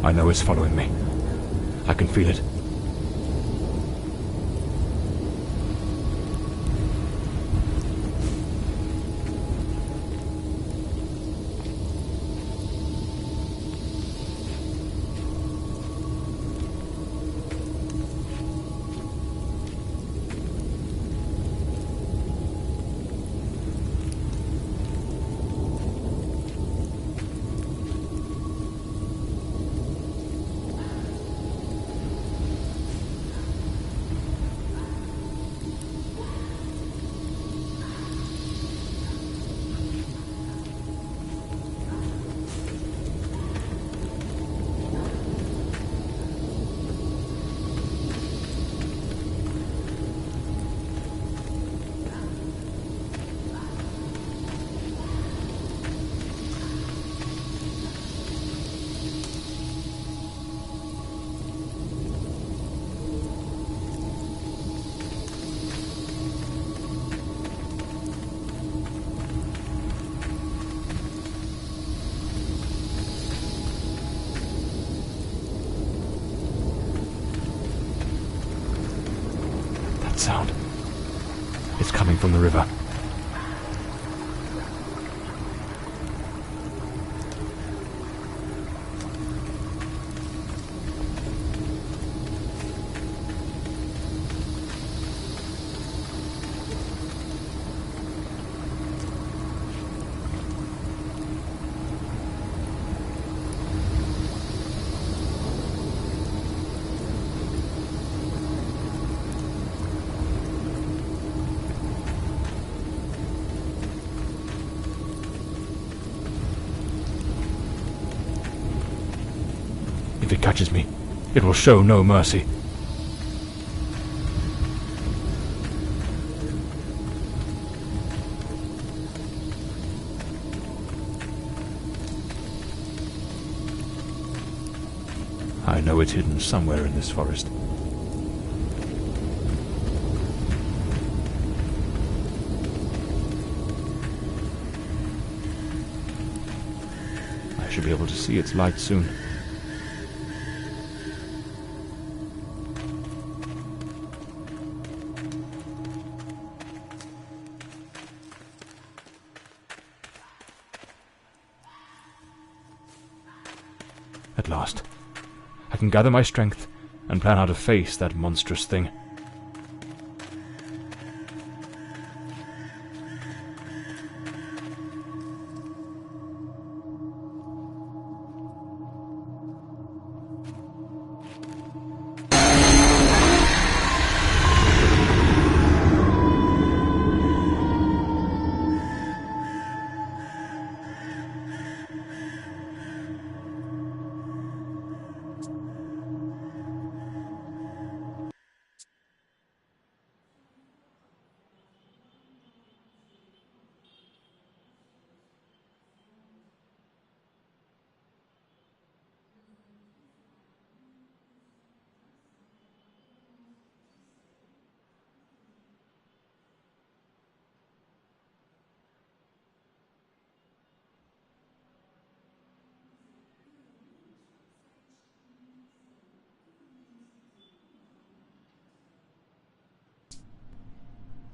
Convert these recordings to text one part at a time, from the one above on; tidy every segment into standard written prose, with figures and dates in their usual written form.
I know it's following me. I can feel it. Sound. It's coming from the river. If it catches me, it will show no mercy. I know it's hidden somewhere in this forest. I should be able to see its light soon. At last, I can gather my strength and plan how to face that monstrous thing.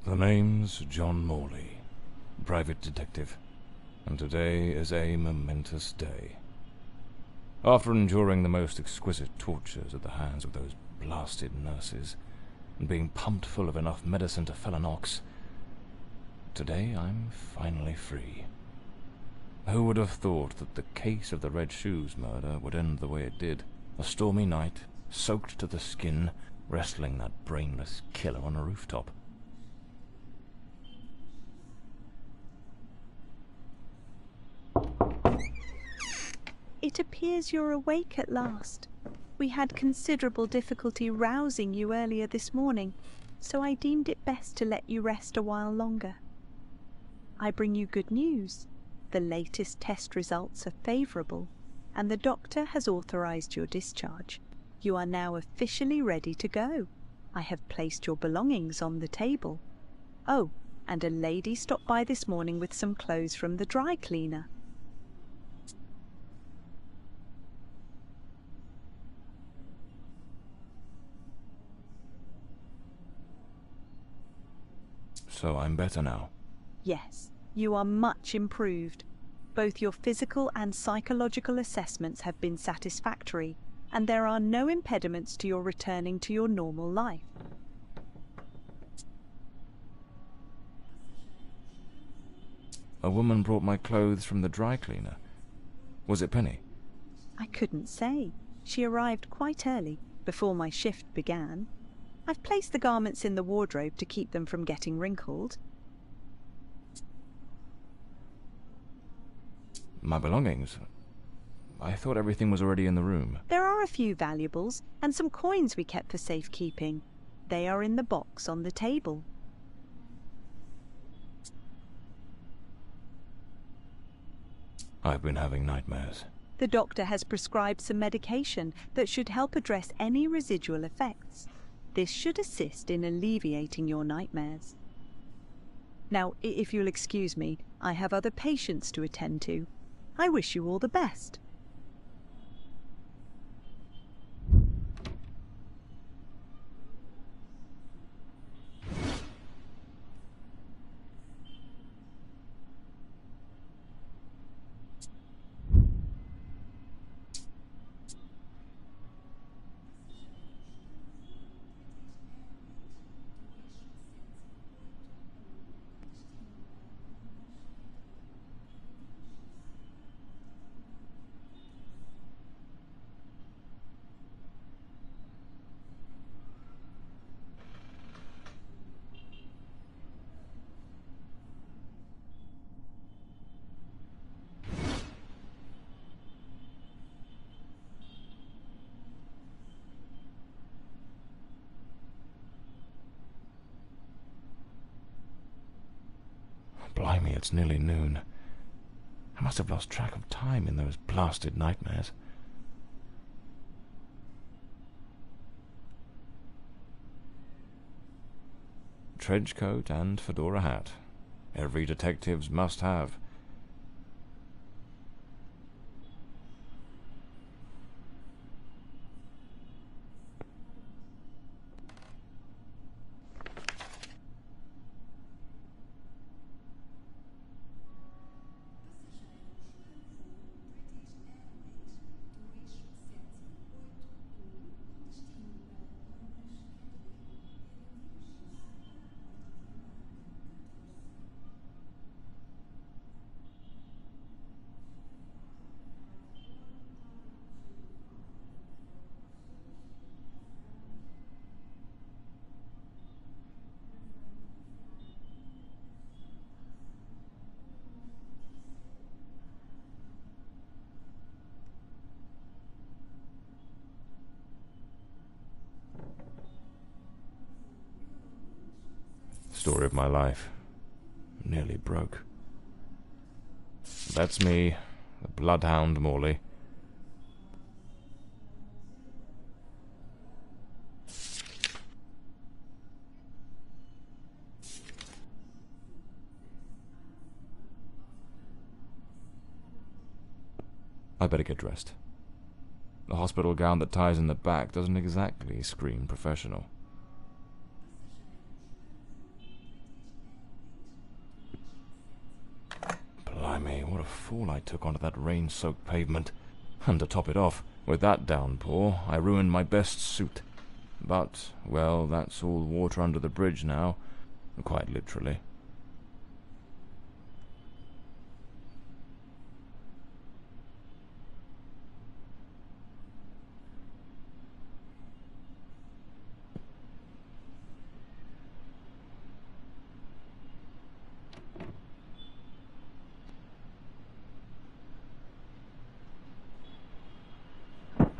The name's John Morley, private detective, and today is a momentous day. After enduring the most exquisite tortures at the hands of those blasted nurses, and being pumped full of enough medicine to fell an ox, today I'm finally free. Who would have thought that the case of the Red Shoes murder would end the way it did? A stormy night, soaked to the skin, wrestling that brainless killer on a rooftop. It appears you're awake at last. We had considerable difficulty rousing you earlier this morning, so I deemed it best to let you rest a while longer. I bring you good news. The latest test results are favourable, and the doctor has authorised your discharge. You are now officially ready to go. I have placed your belongings on the table. Oh, and a lady stopped by this morning with some clothes from the dry cleaner. So I'm better now. Yes, you are much improved. Both your physical and psychological assessments have been satisfactory, and there are no impediments to your returning to your normal life. A woman brought my clothes from the dry cleaner. Was it Penny? I couldn't say. She arrived quite early, before my shift began. I've placed the garments in the wardrobe to keep them from getting wrinkled. My belongings? I thought everything was already in the room. There are a few valuables and some coins we kept for safekeeping. They are in the box on the table. I've been having nightmares. The doctor has prescribed some medication that should help address any residual effects. This should assist in alleviating your nightmares. Now, if you'll excuse me, I have other patients to attend to. I wish you all the best. Blimey, it's nearly noon. I must have lost track of time in those blasted nightmares. Trench coat and fedora hat. Every detective's must have. Story of my life. Nearly broke. That's me, the bloodhound Morley. I better get dressed. The hospital gown that ties in the back doesn't exactly scream professional. Blimey, what a fool I took onto that rain-soaked pavement. And to top it off, with that downpour, I ruined my best suit. But, well, that's all water under the bridge now, quite literally.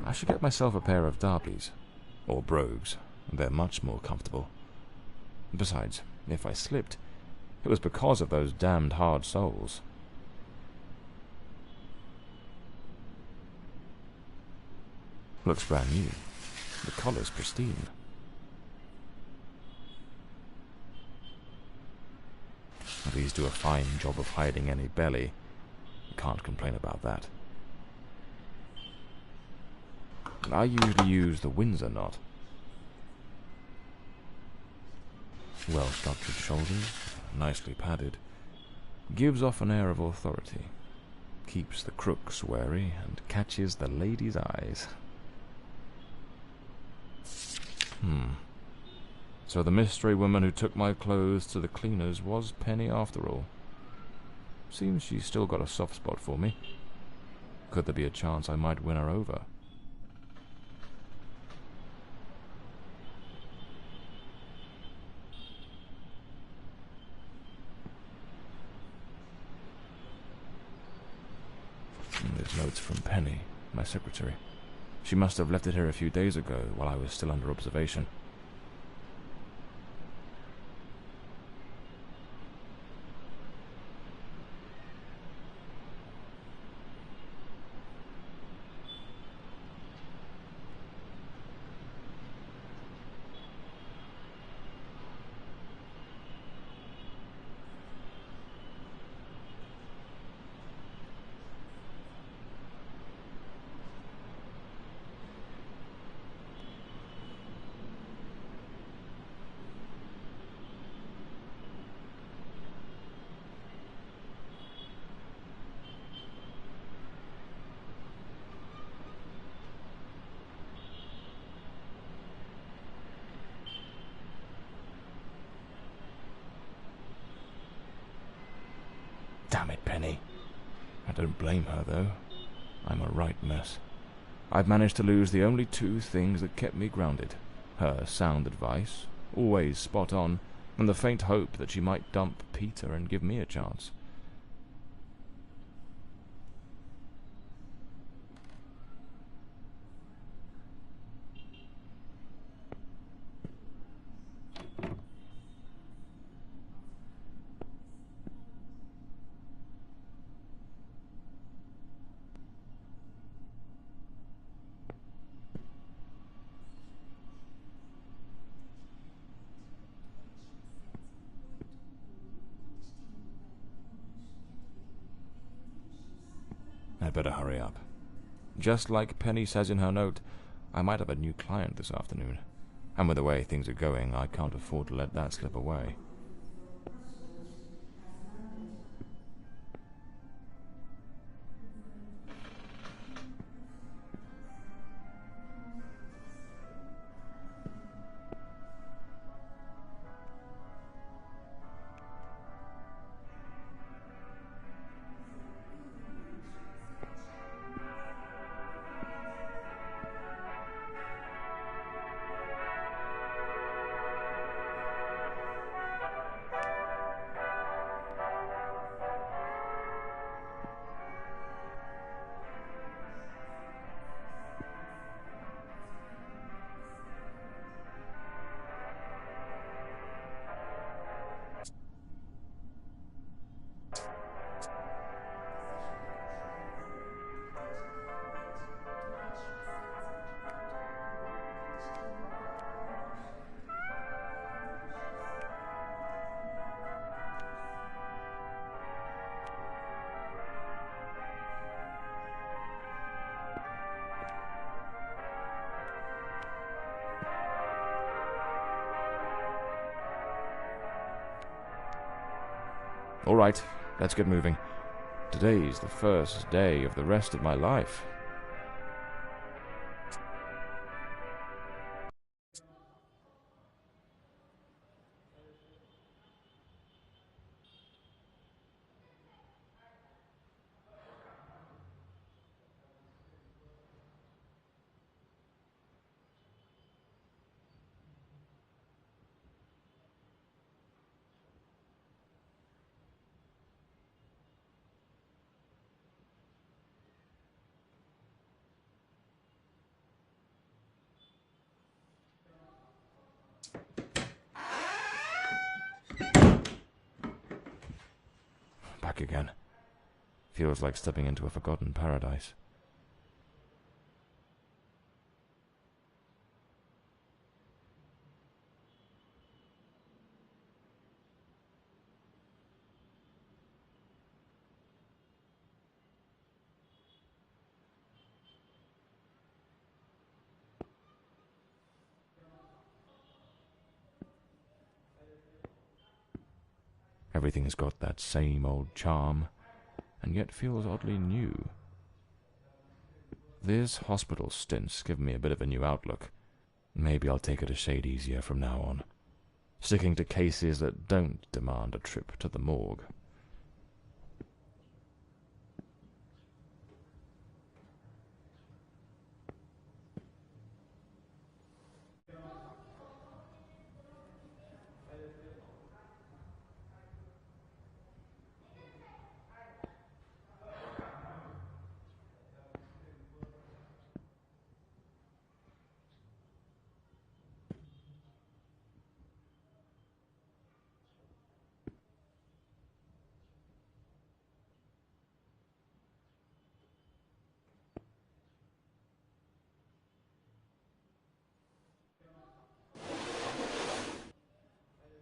I should get myself a pair of derbies, or brogues. They're much more comfortable. Besides, if I slipped, it was because of those damned hard soles. Looks brand new. The collar's pristine. These do a fine job of hiding any belly. Can't complain about that. I usually use the Windsor knot. well-structured shoulders, nicely padded, gives off an air of authority, keeps the crooks wary, and catches the ladies' eyes. So the mystery woman who took my clothes to the cleaners was Penny after all. Seems she's still got a soft spot for me. Could there be a chance I might win her over? There's notes from Penny, my secretary. She must have left it here a few days ago while I was still under observation. Damn it, Penny. I don't blame her, though. I'm a right mess. I've managed to lose the only two things that kept me grounded. Her sound advice, always spot on, and the faint hope that she might dump Peter and give me a chance. I'd better hurry up. Just like Penny says in her note, I might have a new client this afternoon. And with the way things are going, I can't afford to let that slip away. All right, let's get moving. Today's the first day of the rest of my life. Back again. Feels like stepping into a forgotten paradise. Everything's got that same old charm, and yet feels oddly new. This hospital stint's given me a bit of a new outlook. Maybe I'll take it a shade easier from now on, sticking to cases that don't demand a trip to the morgue.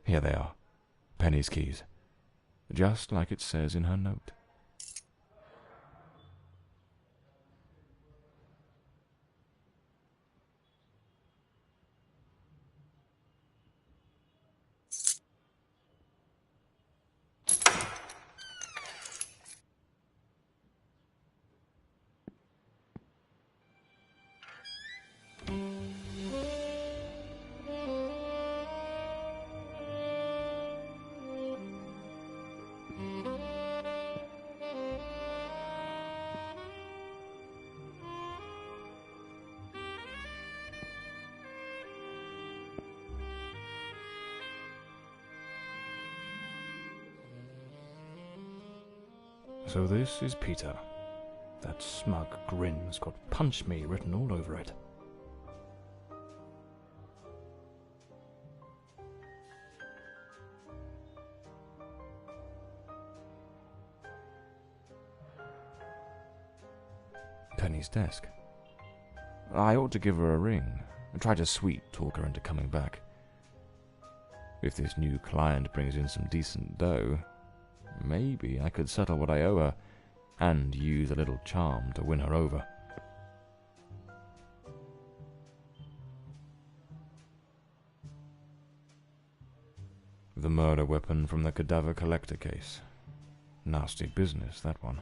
Here they are, Penny's keys, just like it says in her note. So this is Peter. That smug grin's got "Punch Me" written all over it. Penny's desk. I ought to give her a ring and try to sweet-talk her into coming back. If this new client brings in some decent dough, maybe I could settle what I owe her and use a little charm to win her over. The murder weapon from the cadaver collector case. Nasty business, that one.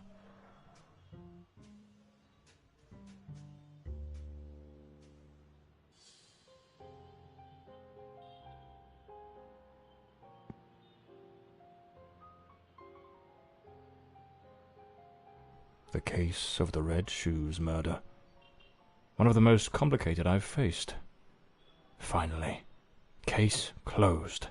The case of the Red Shoes murder. One of the most complicated I've faced. Finally. Case closed.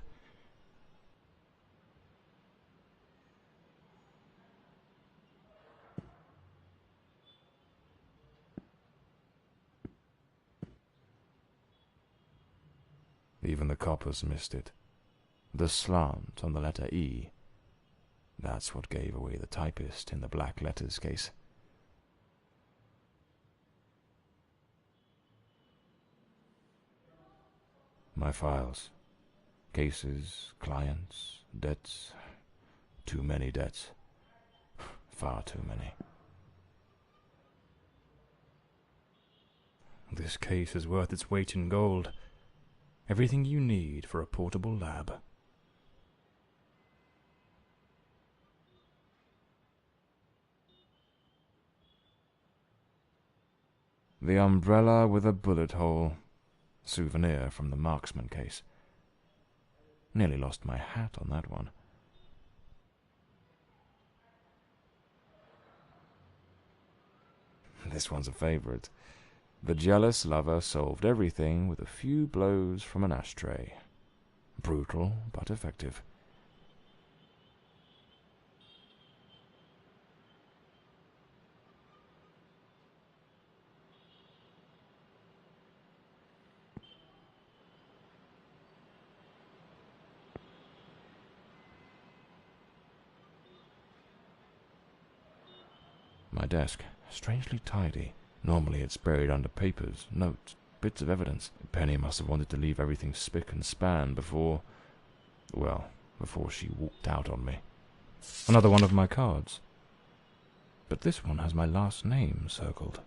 Even the coppers missed it. The slant on the letter E. That's what gave away the typist in the black letters case. My files. Cases, clients, debts. Too many debts. Far too many. This case is worth its weight in gold. Everything you need for a portable lab. The umbrella with a bullet hole. Souvenir from the marksman case. Nearly lost my hat on that one. This one's a favorite. The jealous lover solved everything with a few blows from an ashtray. Brutal, but effective. My desk, strangely tidy. Normally it's buried under papers, notes, bits of evidence. Penny must have wanted to leave everything spick and span before she walked out on me. Another one of my cards. But this one has my last name circled.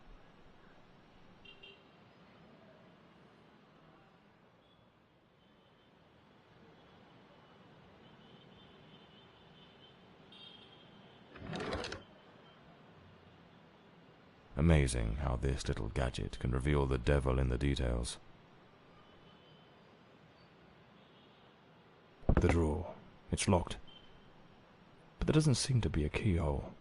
Amazing how this little gadget can reveal the devil in the details. The drawer. It's locked. But there doesn't seem to be a keyhole.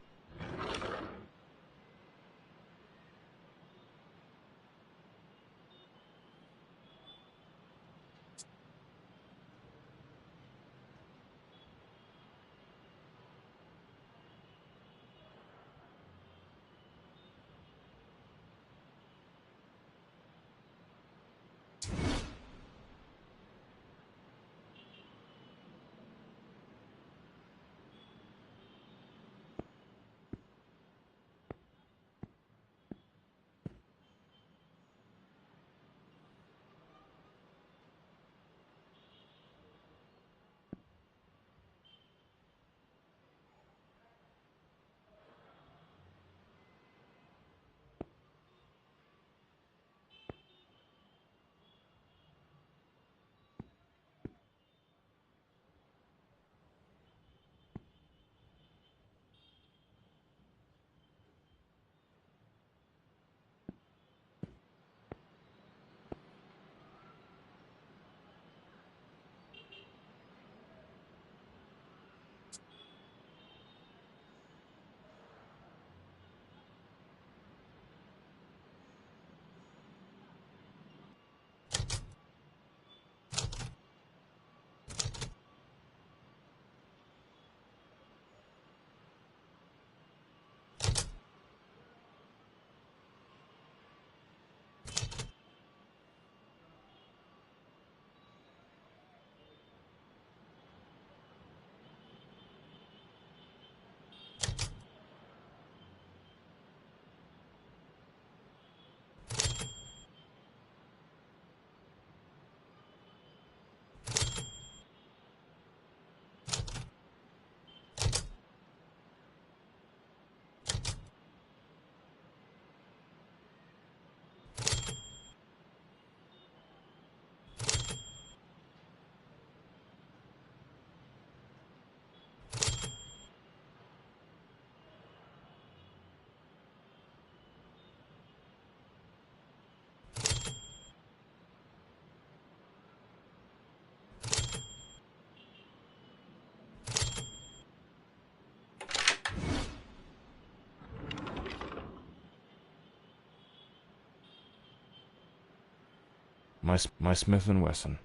My Smith & Wesson,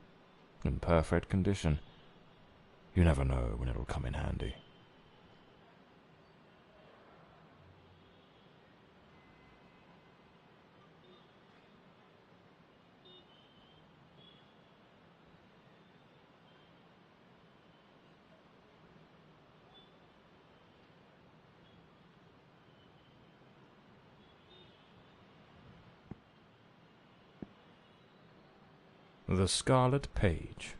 in perfect condition. You never know when it'll come in handy. The Scarlet Page.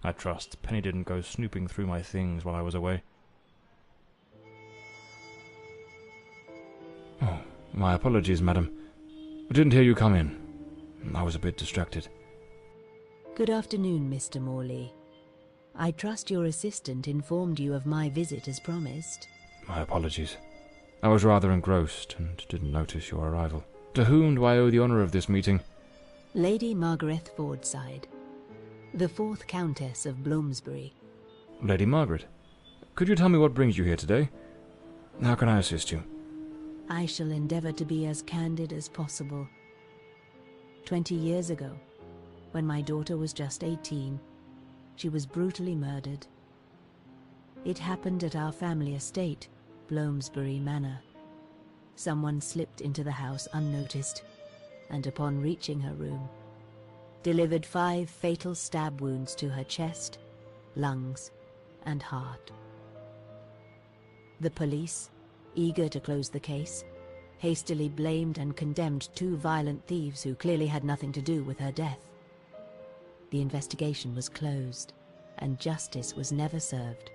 I trust Penny didn't go snooping through my things while I was away. Oh, my apologies, madam. I didn't hear you come in. I was a bit distracted. Good afternoon, Mr. Morley. I trust your assistant informed you of my visit as promised. My apologies. I was rather engrossed and didn't notice your arrival. To whom do I owe the honour of this meeting? Lady Margaret Fordside, the 4th Countess of Bloomsbury. Lady Margaret, could you tell me what brings you here today? How can I assist you? I shall endeavour to be as candid as possible. 20 years ago, when my daughter was just 18, she was brutally murdered. It happened at our family estate, Bloomsbury Manor. Someone slipped into the house unnoticed, and upon reaching her room, delivered 5 fatal stab wounds to her chest, lungs, and heart. The police, eager to close the case, hastily blamed and condemned 2 violent thieves who clearly had nothing to do with her death. The investigation was closed, and justice was never served.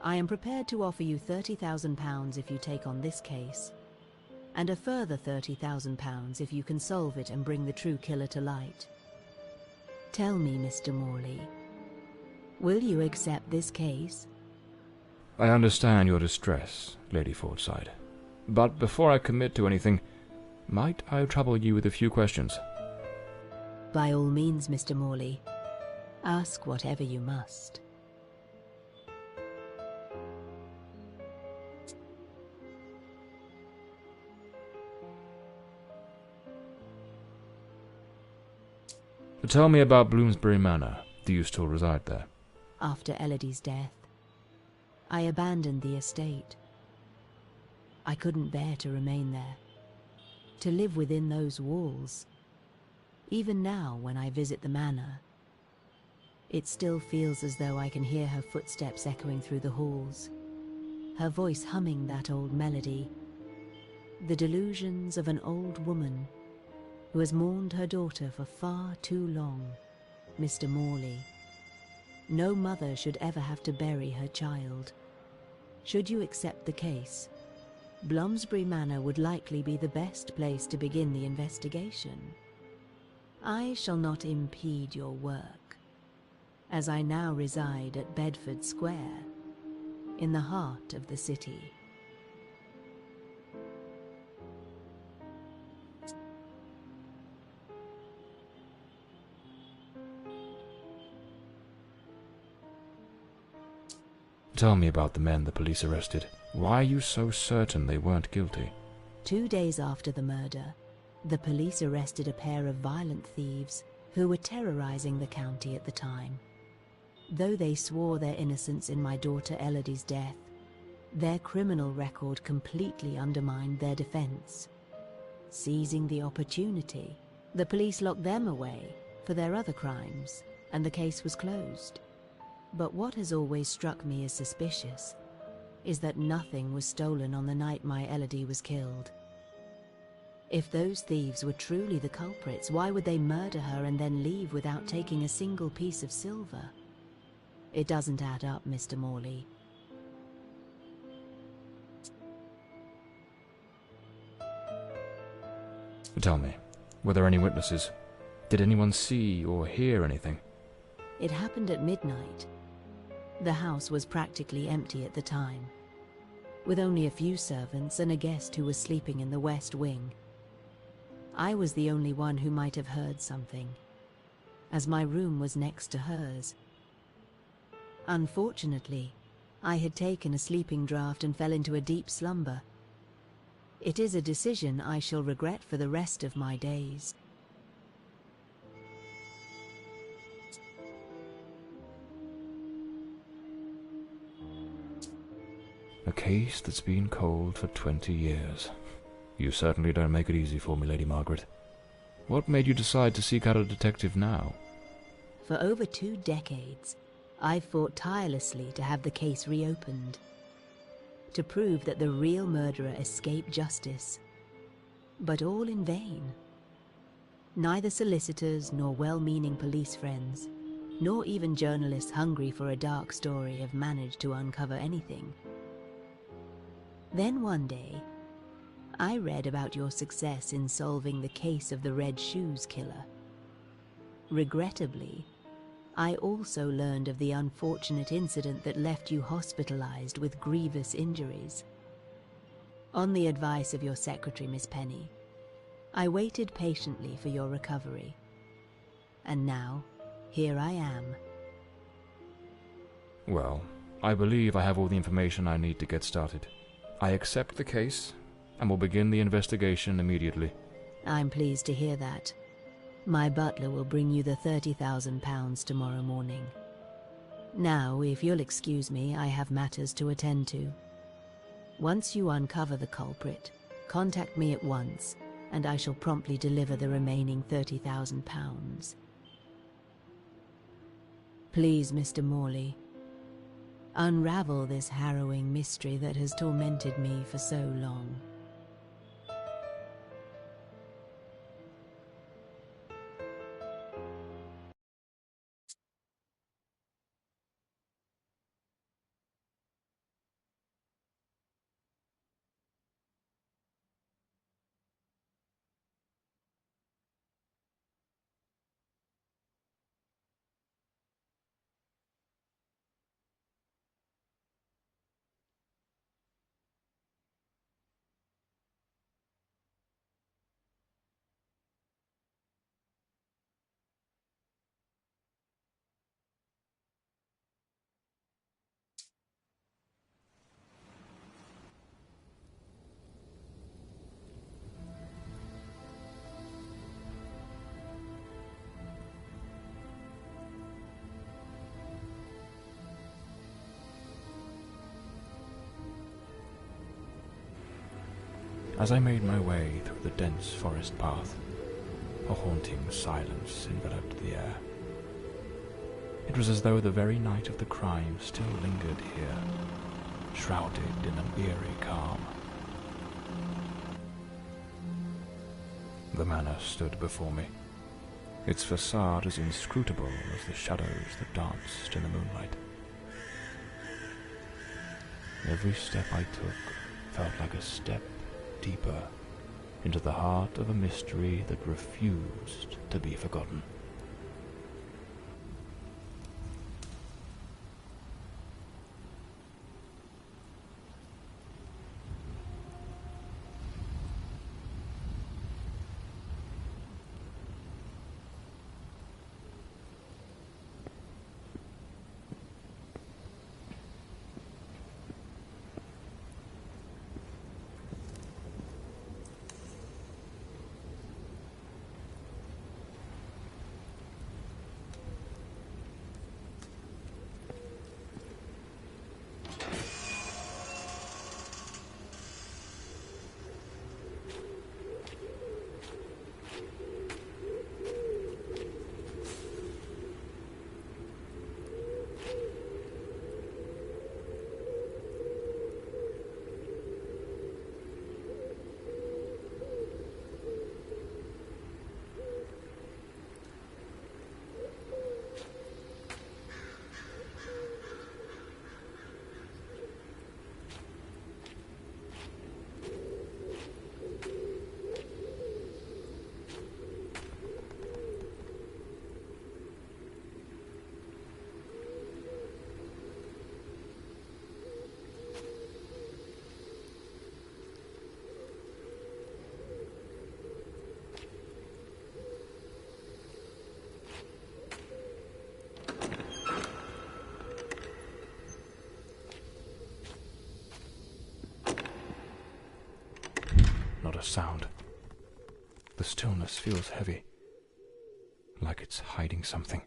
I am prepared to offer you £30,000 if you take on this case, and a further £30,000 if you can solve it and bring the true killer to light. Tell me, Mr. Morley, will you accept this case? I understand your distress, Lady Fordside. But before I commit to anything, might I trouble you with a few questions? By all means, Mr. Morley. Ask whatever you must. Tell me about Bloomsbury Manor. Do you still reside there? After Elodie's death, I abandoned the estate. I couldn't bear to remain there, to live within those walls. Even now, when I visit the manor, it still feels as though I can hear her footsteps echoing through the halls, her voice humming that old melody, the delusions of an old woman who has mourned her daughter for far too long, Mr. Morley. No mother should ever have to bury her child. Should you accept the case, Bloomsbury Manor would likely be the best place to begin the investigation. I shall not impede your work, as I now reside at Bedford Square, in the heart of the city. Tell me about the men the police arrested. Why are you so certain they weren't guilty? 2 days after the murder, the police arrested a pair of violent thieves who were terrorizing the county at the time. Though they swore their innocence in my daughter Elodie's death, their criminal record completely undermined their defense. Seizing the opportunity, the police locked them away for their other crimes, and the case was closed. But what has always struck me as suspicious is that nothing was stolen on the night my Elodie was killed. If those thieves were truly the culprits, why would they murder her and then leave without taking a single piece of silver? It doesn't add up, Mr. Morley. Tell me, were there any witnesses? Did anyone see or hear anything? It happened at midnight. The house was practically empty at the time, with only a few servants and a guest who was sleeping in the west wing. I was the only one who might have heard something, as my room was next to hers. Unfortunately, I had taken a sleeping draught and fell into a deep slumber. It is a decision I shall regret for the rest of my days. A case that's been cold for 20 years. You certainly don't make it easy for me, Lady Margaret. What made you decide to seek out a detective now? For over 2 decades, I've fought tirelessly to have the case reopened, to prove that the real murderer escaped justice. But all in vain. Neither solicitors nor well-meaning police friends, nor even journalists hungry for a dark story have managed to uncover anything. Then one day, I read about your success in solving the case of the Red Shoes killer. Regrettably, I also learned of the unfortunate incident that left you hospitalized with grievous injuries. On the advice of your secretary, Miss Penny, I waited patiently for your recovery. And now, here I am. Well, I believe I have all the information I need to get started. I accept the case, and will begin the investigation immediately. I'm pleased to hear that. My butler will bring you the £30,000 tomorrow morning. Now, if you'll excuse me, I have matters to attend to. Once you uncover the culprit, contact me at once, and I shall promptly deliver the remaining £30,000. Please, Mr. Morley, unravel this harrowing mystery that has tormented me for so long. As I made my way through the dense forest path, a haunting silence enveloped the air. It was as though the very night of the crime still lingered here, shrouded in an eerie calm. The manor stood before me, its facade as inscrutable as the shadows that danced in the moonlight. Every step I took felt like a step deeper into the heart of a mystery that refused to be forgotten. Not a sound. The stillness feels heavy, like it's hiding something.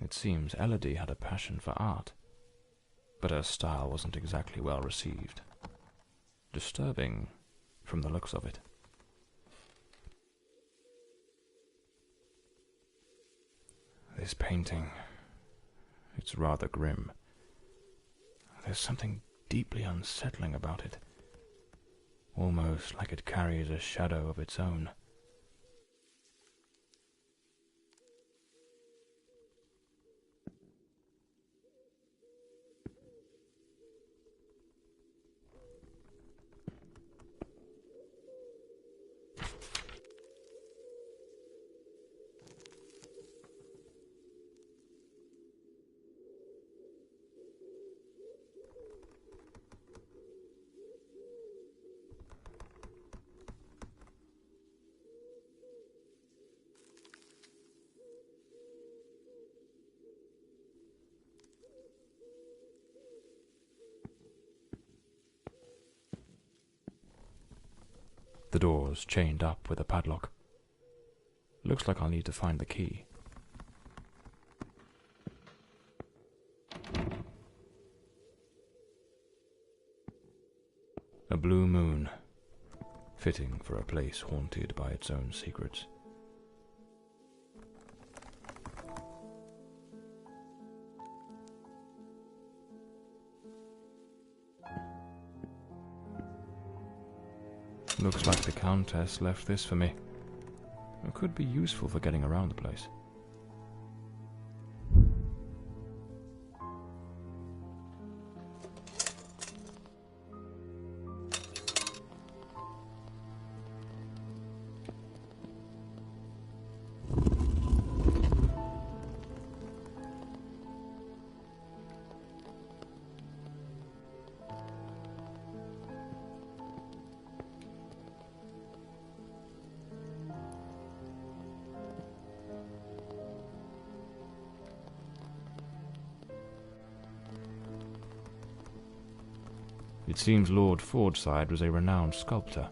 It seems Elodie had a passion for art, but her style wasn't exactly well received. Disturbing from the looks of it. This painting, it's rather grim. There's something deeply unsettling about it, almost like it carries a shadow of its own. The door's chained up with a padlock. Looks like I'll need to find the key. A blue moon, fitting for a place haunted by its own secrets. Looks like the Countess left this for me. It could be useful for getting around the place. It seems Lord Fordside was a renowned sculptor,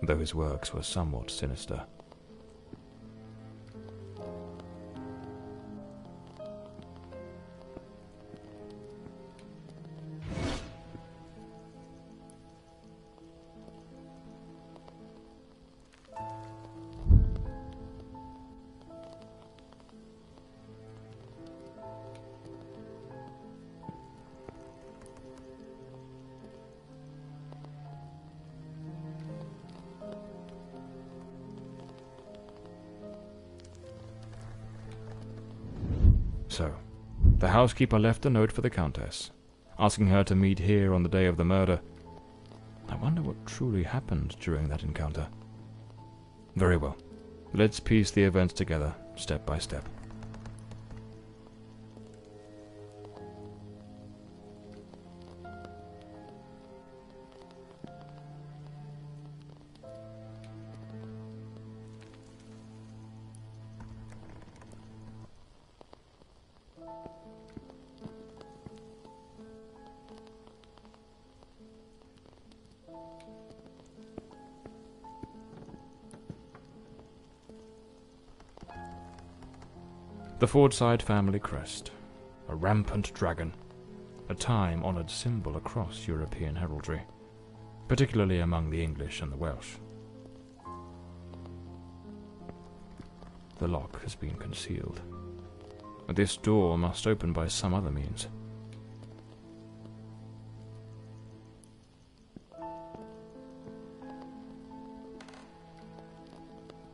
though his works were somewhat sinister. So, the housekeeper left a note for the Countess, asking her to meet here on the day of the murder. I wonder what truly happened during that encounter. Very well. Let's piece the events together, step by step. The Fordside family crest, a rampant dragon, a time-honoured symbol across European heraldry, particularly among the English and the Welsh. The lock has been concealed. This door must open by some other means.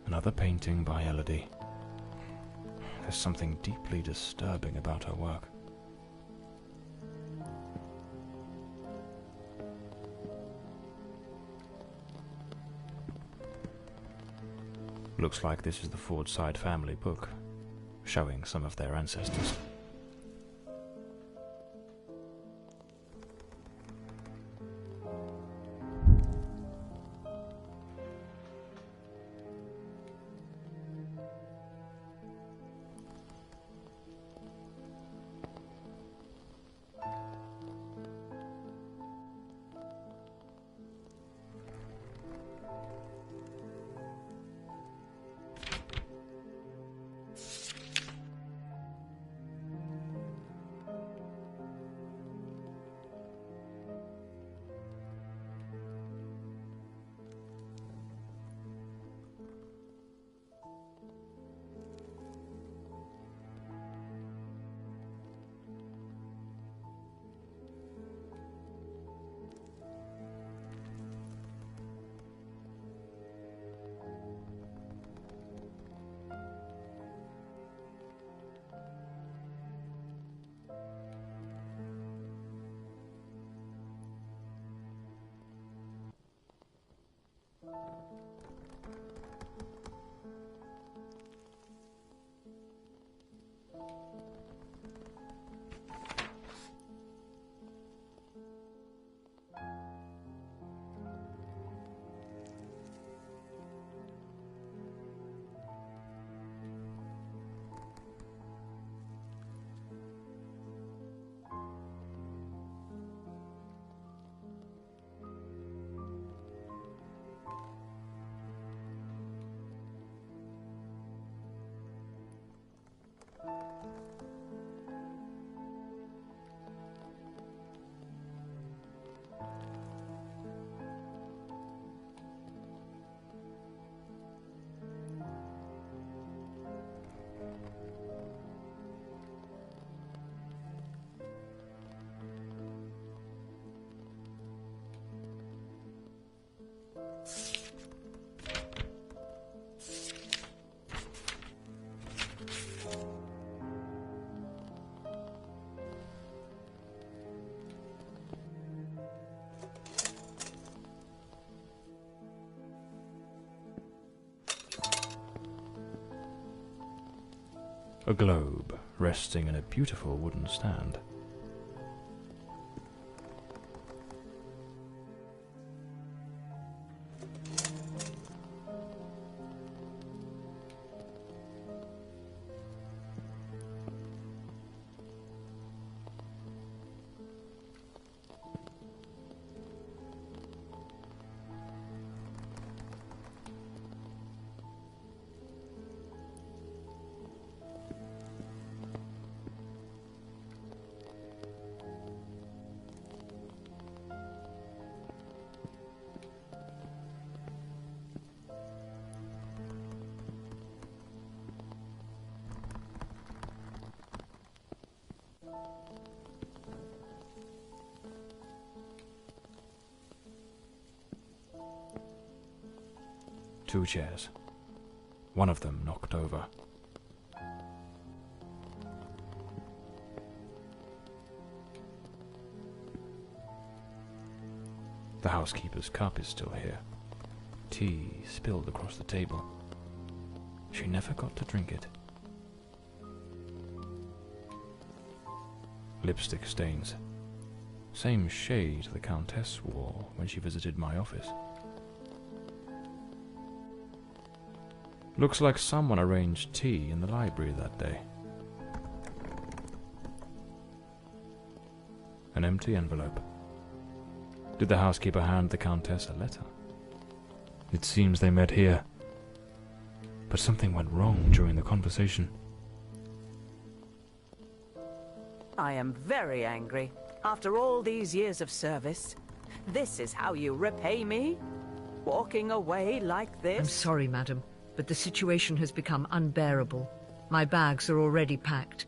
Another painting by Elodie. There's something deeply disturbing about her work. Looks like this is the Fordside family book, showing some of their ancestors. A globe resting in a beautiful wooden stand. Two chairs. One of them knocked over. The housekeeper's cup is still here. Tea spilled across the table. She never got to drink it. Lipstick stains. Same shade the Countess wore when she visited my office. Looks like someone arranged tea in the library that day. An empty envelope. Did the housekeeper hand the Countess a letter? It seems they met here. But something went wrong during the conversation. I am very angry. After all these years of service, this is how you repay me? Walking away like this? I'm sorry, madam, but the situation has become unbearable. My bags are already packed.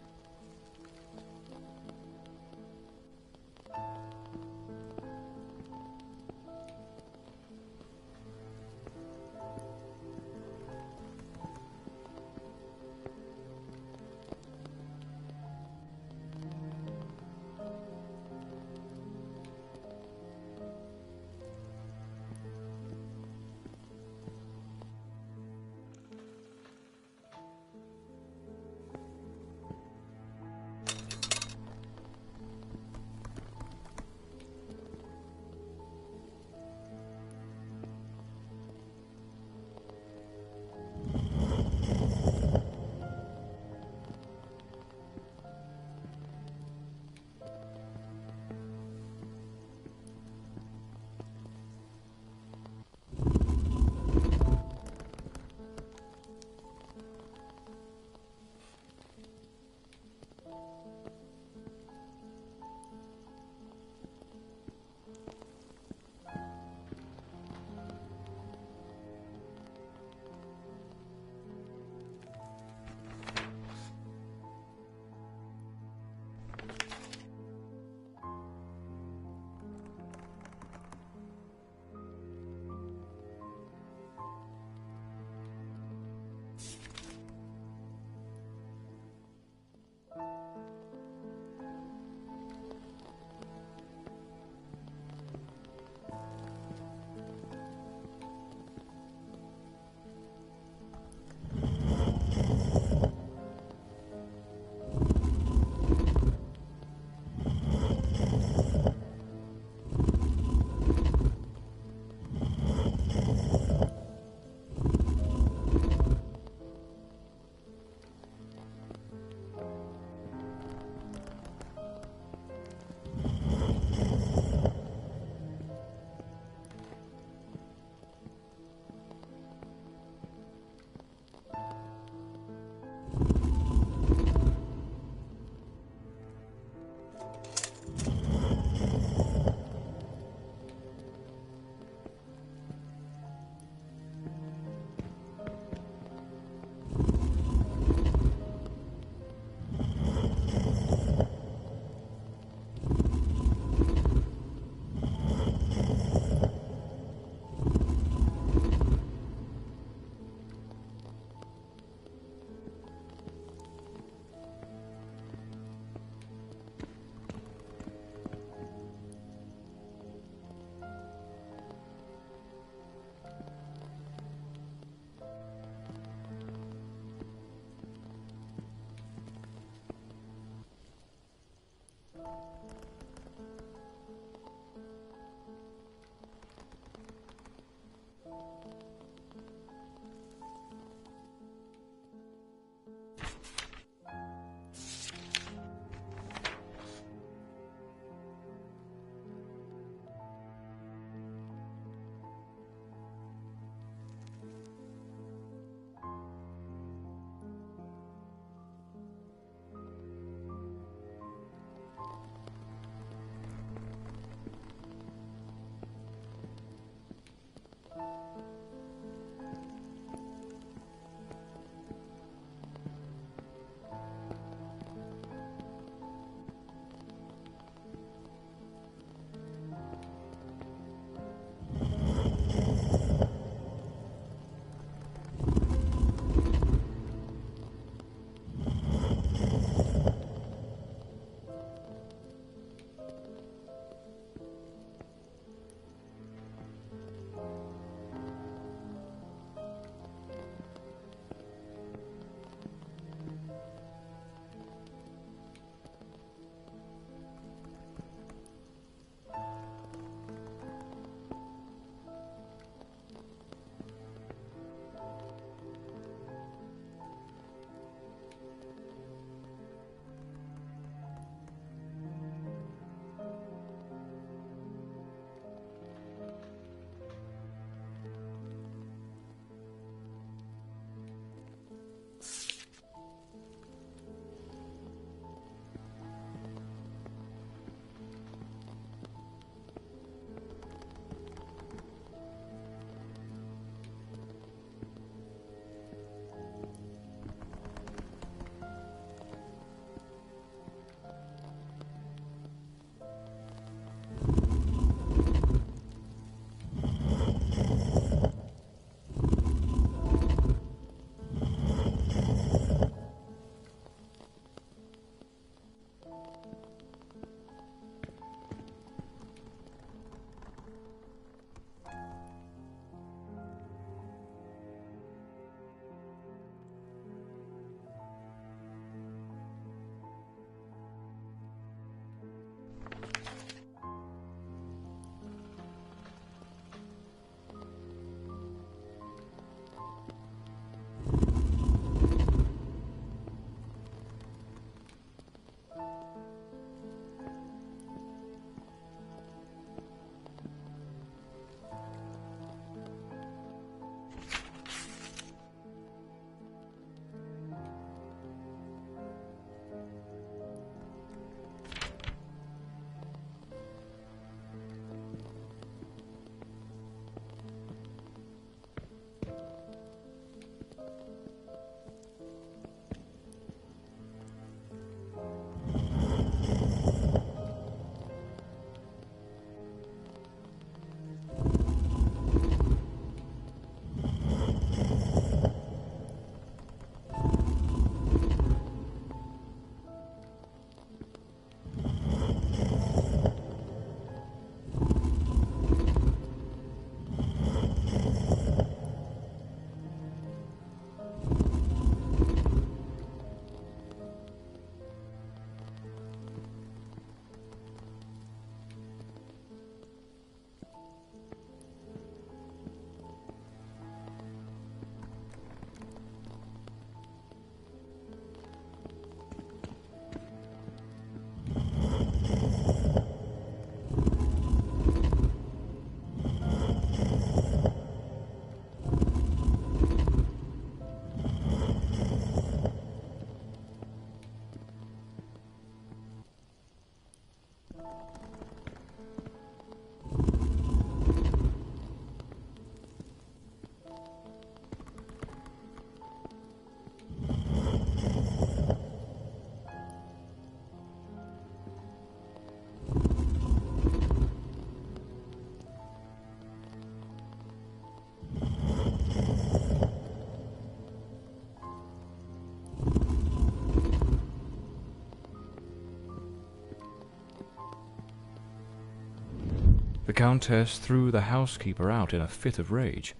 The Countess threw the housekeeper out in a fit of rage.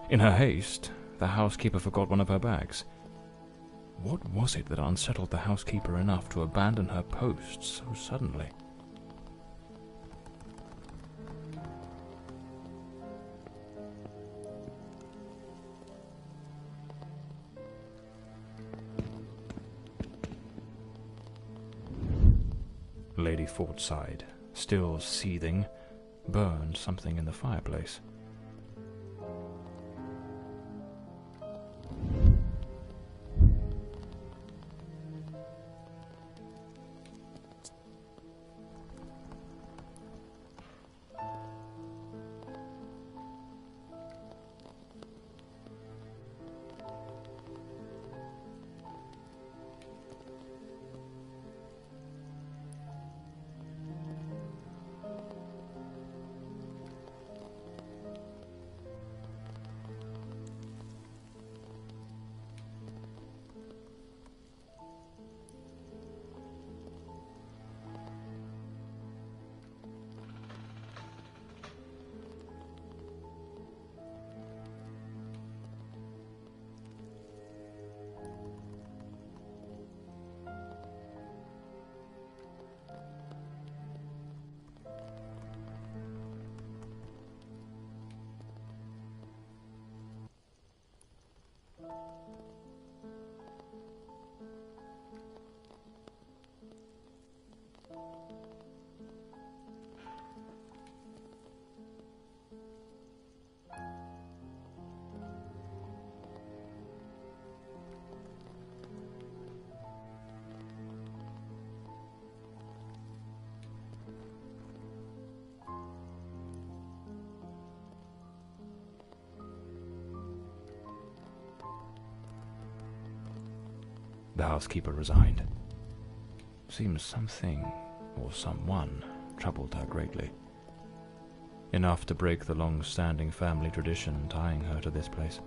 In her haste, the housekeeper forgot one of her bags. What was it that unsettled the housekeeper enough to abandon her post so suddenly? Lady Fortside, still seething, burned something in the fireplace. The housekeeper resigned. Seems something, or someone, troubled her greatly. Enough to break the long-standing family tradition tying her to this place.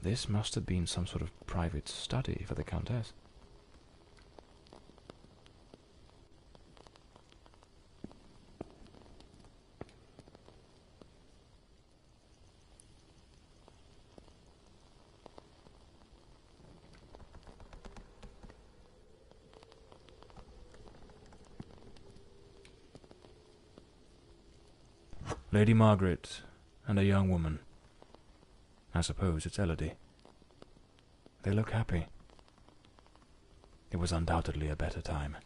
This must have been some sort of private study for the Countess. Lady Margaret and a young woman. I suppose it's Elodie. They look happy. It was undoubtedly a better time.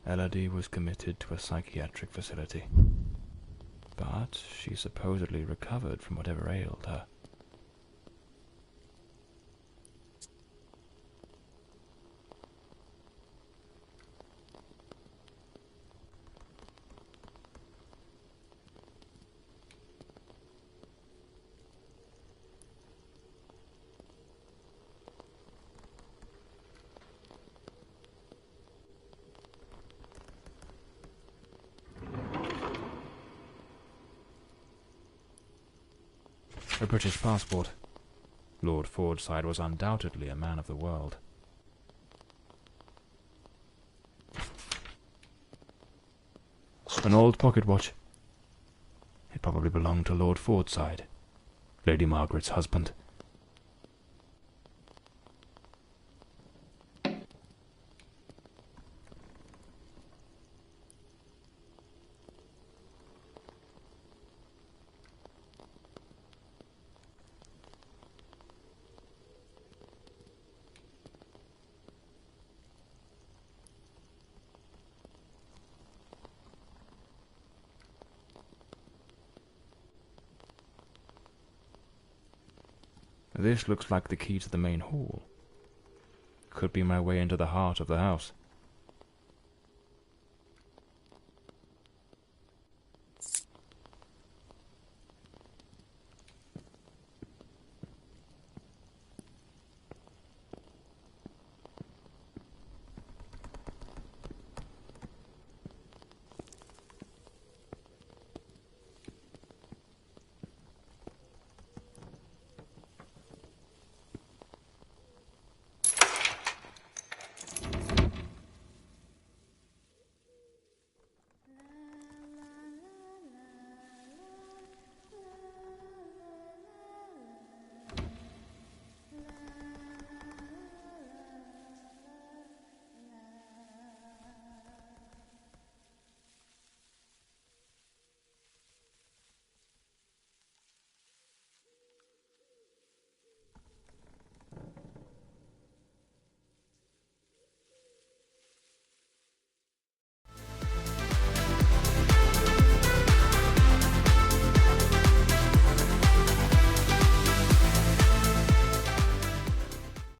Elodie was committed to a psychiatric facility, but she supposedly recovered from whatever ailed her. A British passport. Lord Fordside was undoubtedly a man of the world. An old pocket watch. It probably belonged to Lord Fordside, Lady Margaret's husband. This looks like the key to the main hall. Could be my way into the heart of the house.